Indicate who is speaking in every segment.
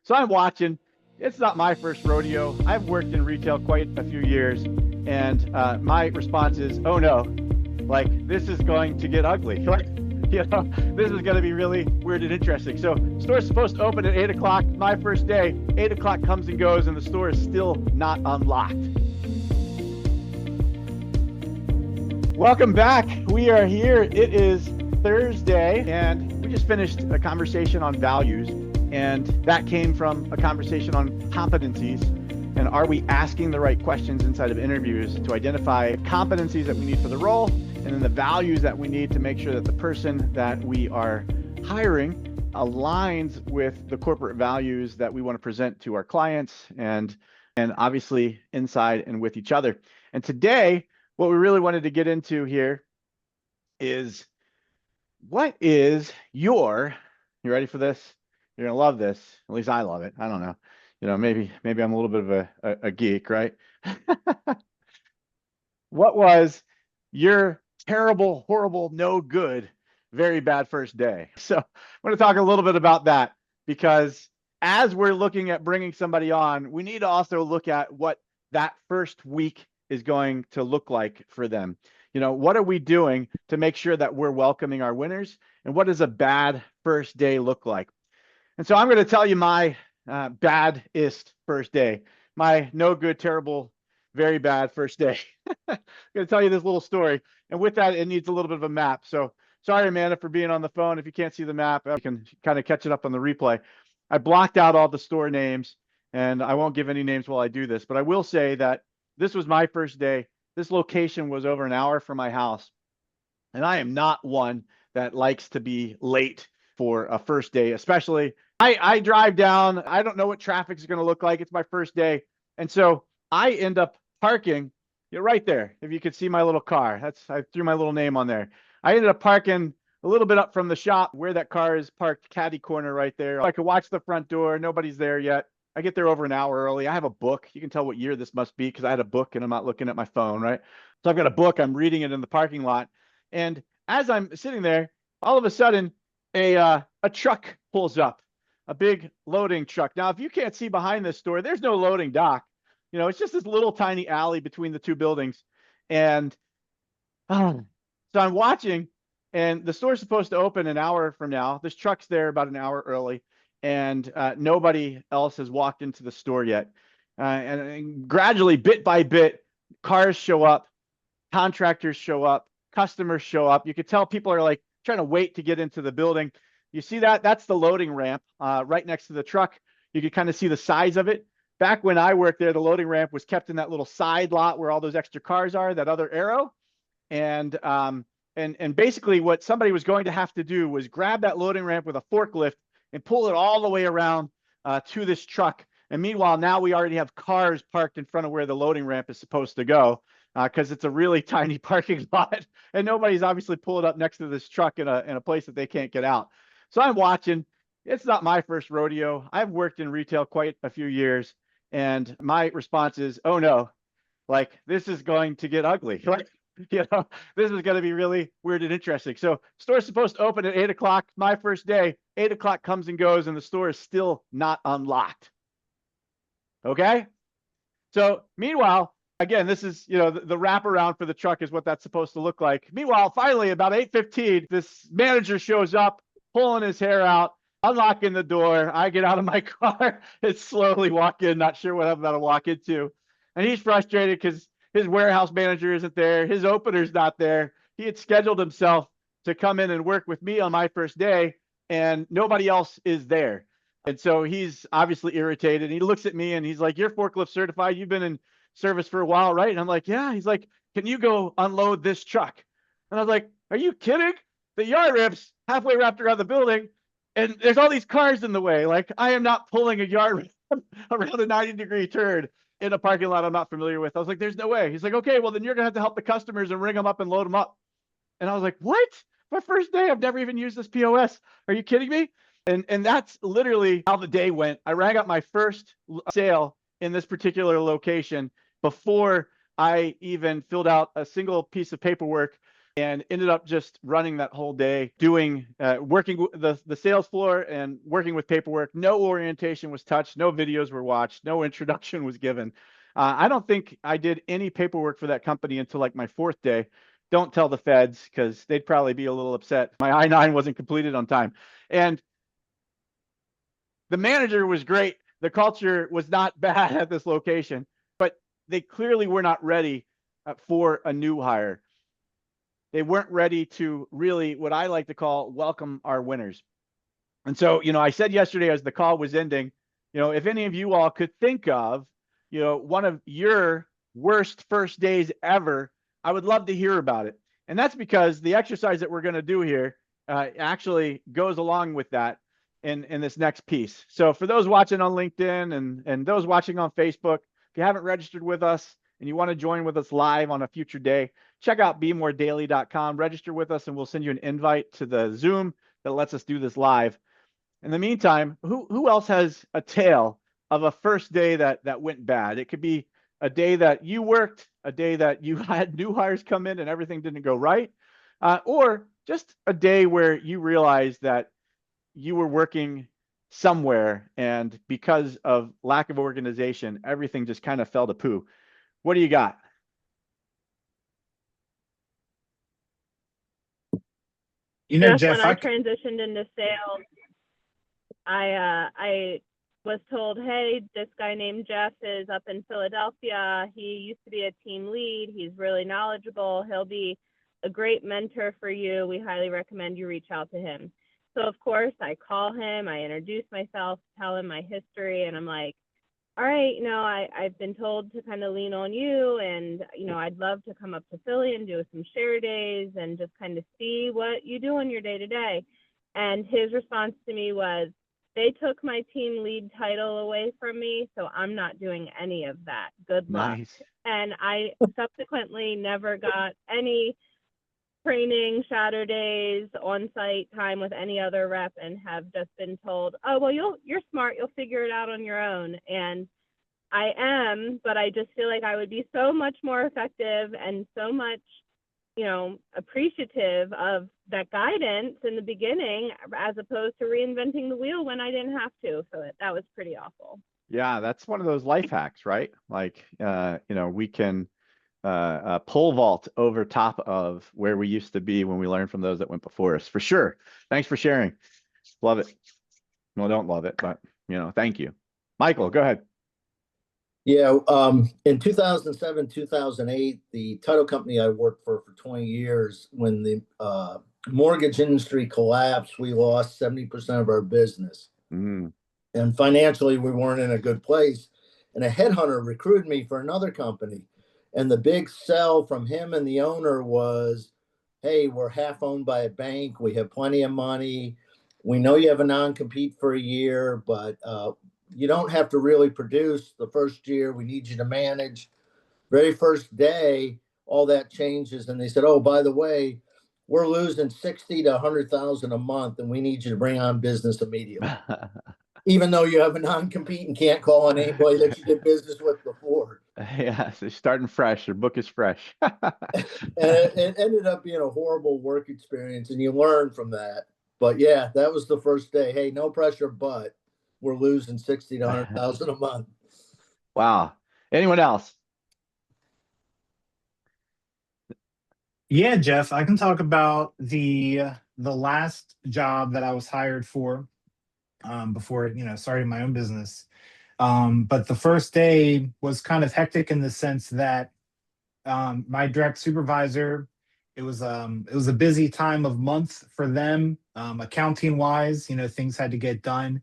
Speaker 1: So I'm watching. It's not my first rodeo. I've worked in retail quite a few years, and my response is, "Oh no, like this is going to get ugly. This is going to be really weird and interesting." So, store's supposed to open at 8 o'clock. My first day, 8 o'clock comes and goes, and the store is still not unlocked. Welcome back. We are here. It is Thursday, and we just finished a conversation on values, and that came from a conversation on competencies. And are we asking the right questions inside of interviews to identify competencies that we need for the role, and then the values that we need to make sure that the person that we are hiring aligns with the corporate values that we want to present to our clients and obviously inside and with each other. And today, what we really wanted to get into here is, what is you ready for this? You're gonna love this. At least I love it. I don't know. Maybe I'm a little bit of a geek, right? What was your terrible, horrible, no good, very bad first day? So I'm going to talk a little bit about that, because as we're looking at bringing somebody on, we need to also look at what that first week is going to look like for them. What are we doing to make sure that we're welcoming our winners, and what does a bad first day look like? And so I'm going to tell you my baddest first day, my no good, terrible, very bad first day. I'm going to tell you this little story. And with that, it needs a little bit of a map. So sorry, Amanda, for being on the phone. If you can't see the map, you can kind of catch it up on the replay. I blocked out all the store names, and I won't give any names while I do this, but I will say that this was my first day. This location was over an hour from my house. And I am not one that likes to be late for a first day, especially I drive down. I don't know what traffic is going to look like. It's my first day. And so I end up parking right there. If you could see my little car, I threw my little name on there. I ended up parking a little bit up from the shop where that car is parked, caddy corner right there. I could watch the front door. Nobody's there yet. I get there over an hour early. I have a book. You can tell what year this must be because I had a book and I'm not looking at my phone, right? So I've got a book. I'm reading it in the parking lot. And as I'm sitting there, all of a sudden, a truck pulls up, a big loading truck. Now, if you can't see behind this store, there's no loading dock. It's just this little tiny alley between the two buildings. And so I'm watching, and the store's supposed to open an hour from now. This truck's there about an hour early, and nobody else has walked into the store yet. And gradually, bit by bit, cars show up, contractors show up, customers show up. You could tell people are like trying to wait to get into the building. You see that? That's the loading ramp right next to the truck. You could kind of see the size of it. Back when I worked there, the loading ramp was kept in that little side lot where all those extra cars are, that other arrow. And basically what somebody was going to have to do was grab that loading ramp with a forklift and pull it all the way around to this truck. And meanwhile, now we already have cars parked in front of where the loading ramp is supposed to go, because it's a really tiny parking lot, and nobody's obviously pulled up next to this truck in a place that they can't get out. So I'm watching. It's not my first rodeo. I've worked in retail quite a few years, and my response is, "Oh no, like this is going to get ugly." This is going to be really weird and interesting. So store's supposed to open at 8 o'clock. My first day, 8 o'clock comes and goes, and the store is still not unlocked. Okay. So meanwhile, again, this is, the wraparound for the truck is what that's supposed to look like. Meanwhile, finally, about 8:15, this manager shows up, pulling his hair out, unlocking the door. I get out of my car and slowly walk in, not sure what I'm about to walk into. And he's frustrated because his warehouse manager isn't there. His opener's not there. He had scheduled himself to come in and work with me on my first day, and nobody else is there. And so he's obviously irritated. He looks at me and he's like, "You're forklift certified. You've been in service for a while, right?" And I'm like, "Yeah." He's like, "Can you go unload this truck?" And I was like, "Are you kidding? The yard ramp's halfway wrapped around the building, and there's all these cars in the way. Like, I am not pulling a yard ramp around a 90-degree turn in a parking lot I'm not familiar with." I was like, "There's no way." He's like, "Okay, well, then you're going to have to help the customers and ring them up and load them up." And I was like, "What? My first day? I've never even used this POS. Are you kidding me?" And that's literally how the day went. I rang up my first sale in this particular location before I even filled out a single piece of paperwork. and ended up just running that whole day, doing working the sales floor and working with paperwork. No orientation was touched, no videos were watched, no introduction was given. I don't think I did any paperwork for that company until like my 4th day. Don't tell the feds, because they'd probably be a little upset. My I-9 wasn't completed on time. And the manager was great. The culture was not bad at this location, but they clearly were not ready for a new hire. They weren't ready to really, what I like to call, welcome our winners. And so, I said yesterday as the call was ending, if any of you all could think of, one of your worst first days ever, I would love to hear about it. And that's because the exercise that we're going to do here actually goes along with that in this next piece. So for those watching on LinkedIn and those watching on Facebook, if you haven't registered with us and you want to join with us live on a future day, check out bemoredaily.com, register with us, and we'll send you an invite to the Zoom that lets us do this live. In the meantime, who else has a tale of a first day that went bad? It could be a day that you worked, a day that you had new hires come in and everything didn't go right, or just a day where you realized that you were working somewhere and because of lack of organization, everything just kind of fell to poo. What do you got?
Speaker 2: Jeff, when I transitioned into sales, I was told, hey, this guy named Jeff is up in Philadelphia. He used to be a team lead. He's really knowledgeable. He'll be a great mentor for you. We highly recommend you reach out to him. So of course I call him, I introduce myself, tell him my history, and I'm like, all right, I've been told to kind of lean on you, and, I'd love to come up to Philly and do some share days and just kind of see what you do on your day to day. And his response to me was, they took my team lead title away from me, so I'm not doing any of that. Good luck.
Speaker 1: Nice.
Speaker 2: And I subsequently never got any training, shadow days, on-site time with any other rep, and have just been told, oh, well, you're smart, you'll figure it out on your own. And I am, but I just feel like I would be so much more effective and so much, appreciative of that guidance in the beginning, as opposed to reinventing the wheel when I didn't have to. So that was pretty awful.
Speaker 1: Yeah, that's one of those life hacks, right? Like, we can pole vault over top of where we used to be when we learned from those that went before us, for sure. Thanks for sharing. Love it. Well, don't love it, but thank you. Michael, go ahead.
Speaker 3: Yeah, in 2007, 2008, the title company I worked for 20 years, when the mortgage industry collapsed, we lost 70% of our business.
Speaker 1: Mm.
Speaker 3: And financially, we weren't in a good place. And a headhunter recruited me for another company. And the big sell from him and the owner was, hey, we're half owned by a bank. We have plenty of money. We know you have a non-compete for a year, but you don't have to really produce the first year. We need you to manage. Very first day, all that changes. And they said, oh, by the way, we're losing 60 to 100,000 a month, and we need you to bring on business immediately. Even though you have a non-compete and can't call on anybody that you did business with before.
Speaker 1: Yeah, so starting fresh. Your book is fresh.
Speaker 3: And it ended up being a horrible work experience, and you learn from that. But yeah, that was the first day. Hey, no pressure, but we're losing 60 to 100,000 a month.
Speaker 1: Wow. Anyone else?
Speaker 4: Yeah, Jeff, I can talk about the last job that I was hired for before starting my own business. But the first day was kind of hectic in the sense that my direct supervisor, it was a busy time of month for them, accounting wise. Things had to get done,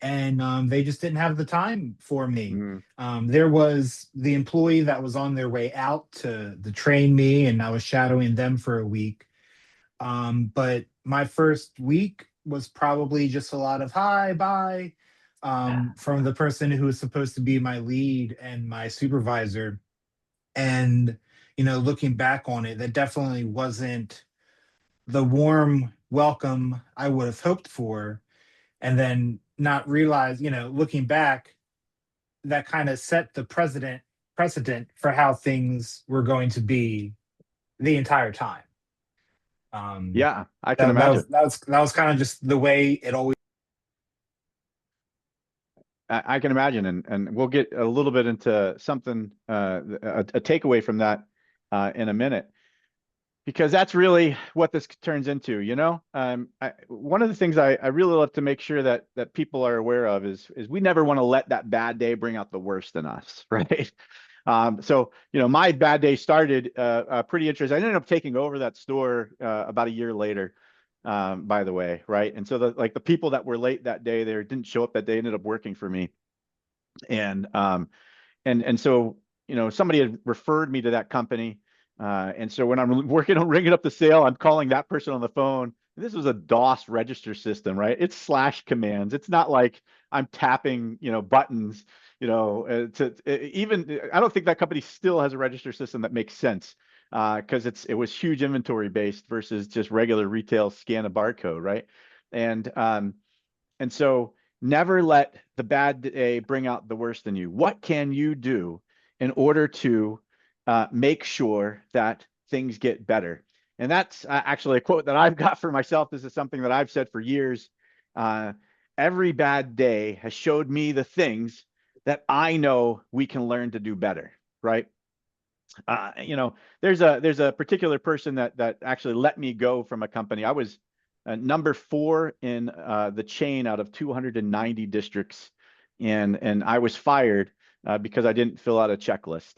Speaker 4: and they just didn't have the time for me. There was the employee that was on their way out to train me, and I was shadowing them for a week. But my first week was probably just a lot of hi, bye, from the person who was supposed to be my lead and my supervisor. And, looking back on it, that definitely wasn't the warm welcome I would have hoped for. And then not realize, looking back, that kind of set the precedent for how things were going to be the entire time.
Speaker 1: Yeah, I can imagine.
Speaker 4: That was kind of just the way it always.
Speaker 1: I can imagine, and we'll get a little bit into something, a takeaway from that, in a minute, because that's really what this turns into, you know? One of the things I really love to make sure that people are aware of is we never want to let that bad day bring out the worst in us, right? So, you know, my bad day started pretty interesting. I ended up taking over that store about a year later, by the way, right? And so the people that were late that day, they didn't show up that day, ended up working for me. And so, you know, somebody had referred me to that company. And so when I'm working on ringing up the sale, I'm calling that person on the phone. This was a DOS register system, right? It's slash commands. It's not like I'm tapping, you know, buttons, you know, even, I don't think that company still has a register system that makes sense, because it was huge inventory based versus just regular retail scan a barcode, right? And so never let the bad day bring out the worst in you. What can you do in order to make sure that things get better? And that's actually a quote that I've got for myself. This is something that I've said for years. Every bad day has showed me the things that I know we can learn to do better, right? You know, there's a particular person that actually let me go from a company. I was number 4 in the chain out of 290 districts, and I was fired because I didn't fill out a checklist.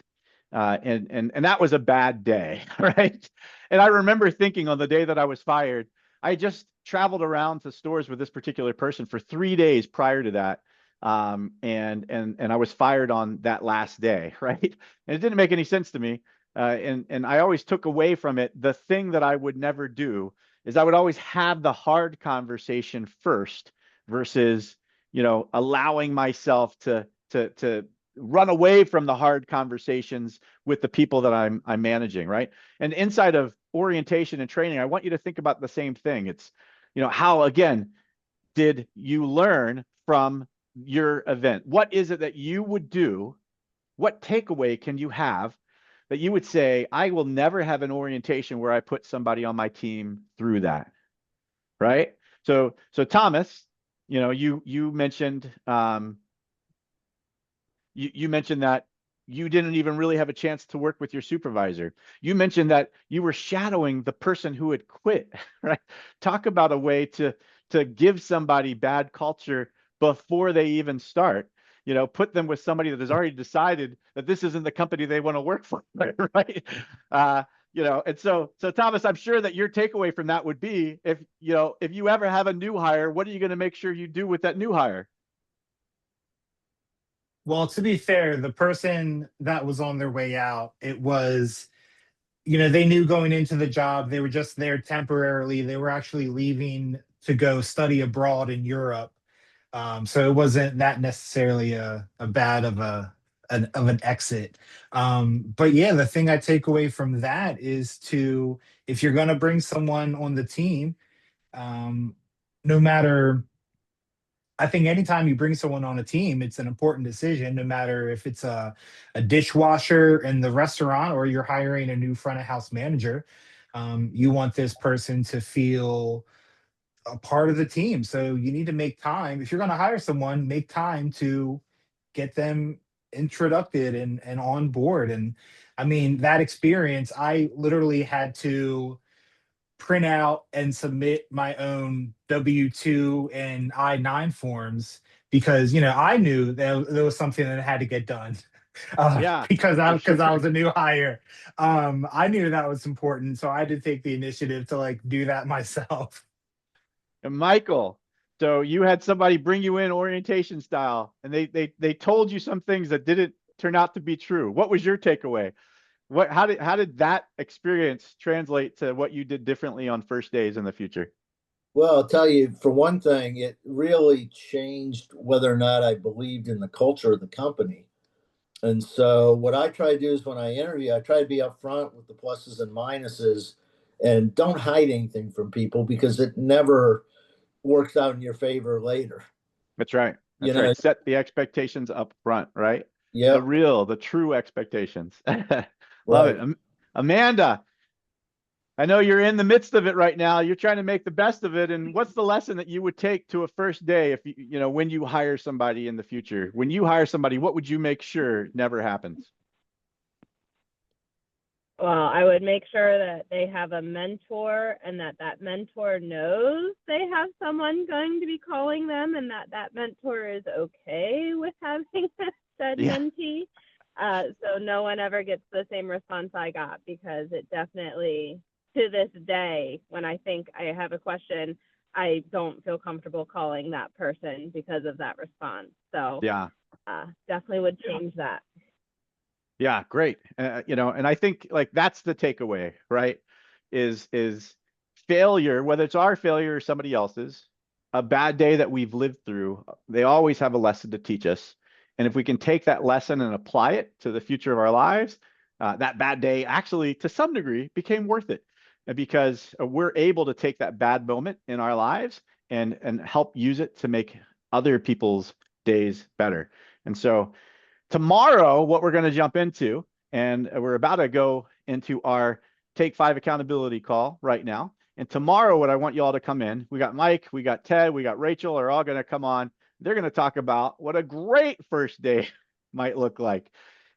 Speaker 1: And that was a bad day, right? And I remember thinking on the day that I was fired, I just traveled around to stores with this particular person for 3 days prior to that. And I was fired on that last day, right? And it didn't make any sense to me. And I always took away from it, the thing that I would never do is I would always have the hard conversation first versus, you know, allowing myself to run away from the hard conversations with the people that I'm managing, right? And inside of orientation and training, I want you to think about the same thing. It's, you know, how, again, did you learn from your event? What is it that you would do? What takeaway can you have that you would say, I will never have an orientation where I put somebody on my team through that, right? So Thomas, you know, you mentioned, you mentioned that you didn't even really have a chance to work with your supervisor. You mentioned that you were shadowing the person who had quit, right? Talk about a way to give somebody bad culture before they even start. You know, put them with somebody that has already decided that this isn't the company they want to work for, right? You know, and so Thomas, I'm sure that your takeaway from that would be, if you ever have a new hire, what are you going to make sure you do with that new hire?
Speaker 4: Well, to be fair, the person that was on their way out, it was, you know, they knew going into the job, they were just there temporarily. They were actually leaving to go study abroad in Europe. So it wasn't that necessarily a bad of an exit. But yeah, the thing I take away from that is to, if you're going to bring someone on the team, no matter, I think anytime you bring someone on a team, it's an important decision, no matter if it's a dishwasher in the restaurant or you're hiring a new front of house manager. You want this person to feel a part of the team. So you need to make time. If you're going to hire someone, make time to get them introduced and on board. And I mean, that experience, I literally had to print out and submit my own W-2 and I-9 forms because, you know, I knew that there was something that had to get done.
Speaker 1: Yeah,
Speaker 4: because
Speaker 1: for sure.
Speaker 4: I was a new hire. I knew that was important. So I had to take the initiative to like do that myself.
Speaker 1: And Michael, so you had somebody bring you in orientation style, and they told you some things that didn't turn out to be true. What was your takeaway? How did that experience translate to what you did differently on first days in the future?
Speaker 3: Well, I'll tell you, for one thing, it really changed whether or not I believed in the culture of the company. And so, what I try to do is when I interview, I try to be upfront with the pluses and minuses and don't hide anything from people because it never works out in your favor later.
Speaker 1: That's right.
Speaker 3: You
Speaker 1: That's
Speaker 3: know,
Speaker 1: right. Set the expectations up front, right?
Speaker 3: yeah,
Speaker 1: The true expectations. Love
Speaker 3: right.
Speaker 1: it. Amanda, I know you're in the midst of it right now. You're trying to make the best of it. And what's the lesson that you would take to a first day if you know, when you hire somebody in the future? When you hire somebody, what would you make sure never happens?
Speaker 2: Well, I would make sure that they have a mentor and that that mentor knows they have someone going to be calling them and that that mentor is okay with having said
Speaker 1: Yeah.
Speaker 2: mentee. So no one ever gets the same response I got, because it definitely, to this day, when I think I have a question, I don't feel comfortable calling that person because of that response. So
Speaker 1: Yeah.
Speaker 2: definitely would change that.
Speaker 1: Yeah, great. You know, and I think like that's the takeaway, right? Is failure, whether it's our failure or somebody else's, a bad day that we've lived through, they always have a lesson to teach us. And if we can take that lesson and apply it to the future of our lives, that bad day actually, to some degree, became worth it, because we're able to take that bad moment in our lives and help use it to make other people's days better. And so tomorrow, what we're going to jump into, and we're about to go into our Take 5 accountability call right now. And tomorrow, what I want you all to come in, we got Mike, we got Ted, we got Rachel are all going to come on. They're going to talk about what a great first day might look like,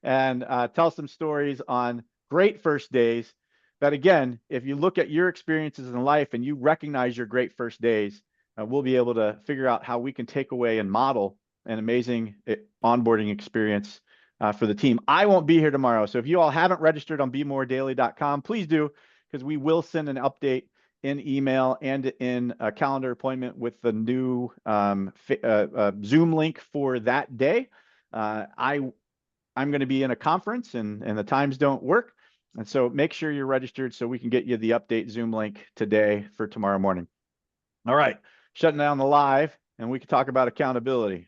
Speaker 1: and tell some stories on great first days that, again, if you look at your experiences in life and you recognize your great first days, we'll be able to figure out how we can take away and model an amazing onboarding experience for the team. I won't be here tomorrow. So if you all haven't registered on bemoredaily.com, please do, because we will send an update in email and in a calendar appointment with the new Zoom link for that day. I'm going to be in a conference and the times don't work. And so make sure you're registered so we can get you the update Zoom link today for tomorrow morning. All right, shutting down the live, and we can talk about accountability.